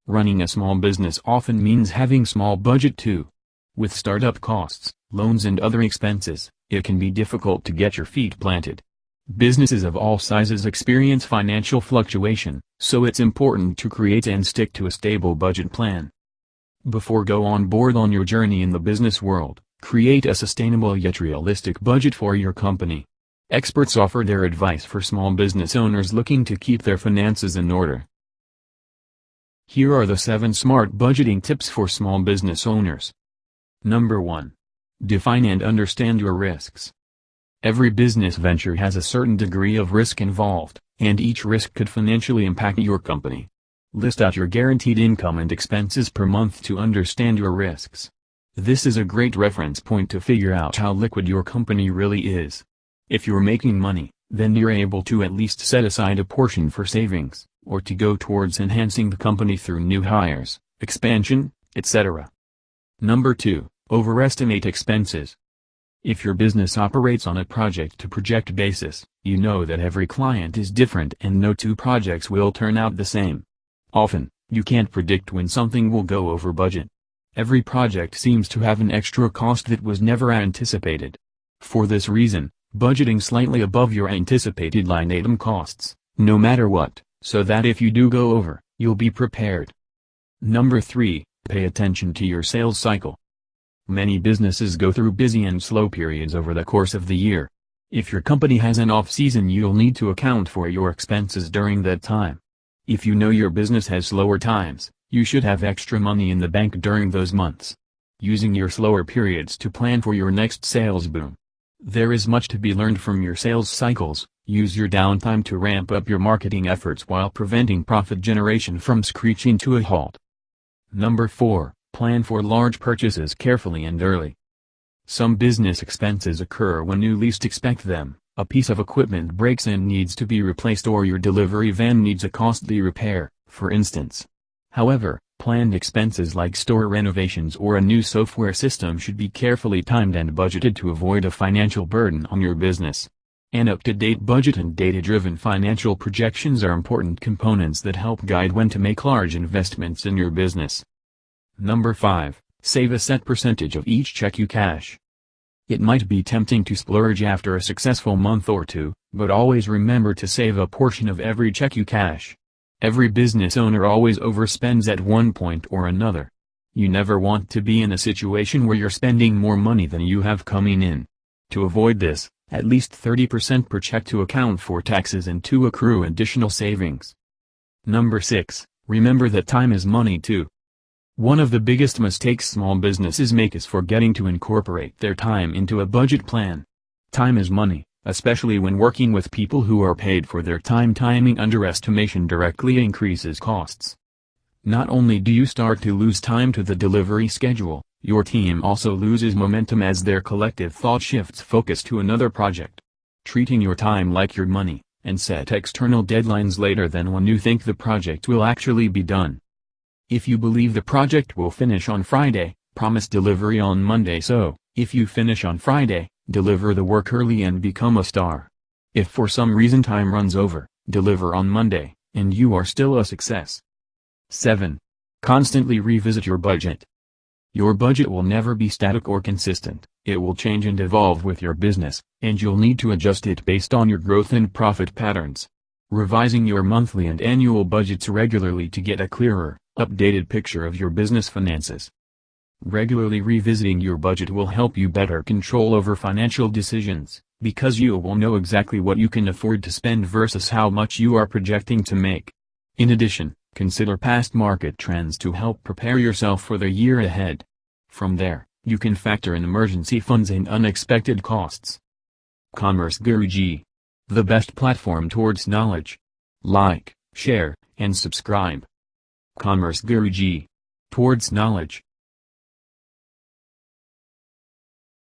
Running a small business often means having small budget too. With startup costs, loans and other expenses, it can be difficult to get your feet planted. Businesses of all sizes experience financial fluctuation, so it's important to create and stick to a stable budget plan. Before go on board on your journey in the business world, create a sustainable yet realistic budget for your company. Experts offer their advice for small business owners looking to keep their finances in order. Here are the 7 smart budgeting tips for small business owners. Number 1. Define and understand your risks. Every business venture has a certain degree of risk involved, and each risk could financially impact your company. List out your guaranteed income and expenses per month to understand your risks. This is a great reference point to figure out how liquid your company really is. If you're making money, then you're able to at least set aside a portion for savings, or to go towards enhancing the company through new hires, expansion, etc. Number 2. Overestimate expenses. If your business operates on a project-to-project basis, you know that every client is different and no 2 projects will turn out the same. Often, you can't predict when something will go over budget. Every project seems to have an extra cost that was never anticipated. For this reason, budgeting slightly above your anticipated line item costs, no matter what, so that if you do go over, you'll be prepared. Number 3. Pay attention to your sales cycle. Many businesses go through busy and slow periods over the course of the year. If your company has an off-season, you'll need to account for your expenses during that time. If you know your business has slower times, you should have extra money in the bank during those months. Using your slower periods to plan for your next sales boom. There is much to be learned from your sales cycles. Use your downtime to ramp up your marketing efforts while preventing profit generation from screeching to a halt. Number 4. Plan for large purchases carefully and early. Some business expenses occur when you least expect them. A piece of equipment breaks and needs to be replaced, or your delivery van needs a costly repair, for instance. However, planned expenses like store renovations or a new software system should be carefully timed and budgeted to avoid a financial burden on your business. An up-to-date budget and data-driven financial projections are important components that help guide when to make large investments in your business. Number 5. Save a set percentage of each check you cash. It might be tempting to splurge after a successful month or two, but always remember to save a portion of every check you cash. Every business owner always overspends at one point or another. You never want to be in a situation where you're spending more money than you have coming in. To avoid this, at least 30% per check to account for taxes and to accrue additional savings. Number 6. Remember that time is money too. One of the biggest mistakes small businesses make is forgetting to incorporate their time into a budget plan. Time is money, especially when working with people who are paid for their time. Timing underestimation directly increases costs. Not only do you start to lose time to the delivery schedule, your team also loses momentum as their collective thought shifts focus to another project. Treating your time like your money, and set external deadlines later than when you think the project will actually be done. If you believe the project will finish on Friday, promise delivery on Monday. So, if you finish on Friday, deliver the work early and become a star. If for some reason time runs over, deliver on Monday, and you are still a success. 7. Constantly revisit your budget. Your budget will never be static or consistent. It will change and evolve with your business, and you'll need to adjust it based on your growth and profit patterns. Revising your monthly and annual budgets regularly to get a clearer, updated picture of your business finances. Regularly revisiting your budget will help you better control over financial decisions, because you will know exactly what you can afford to spend versus how much you are projecting to make. In addition, consider past market trends to help prepare yourself for the year ahead. From there, you can factor in emergency funds and unexpected costs. Commerce Guruji. The best platform towards knowledge. Like, share, and subscribe. Commerce Guruji. Towards knowledge.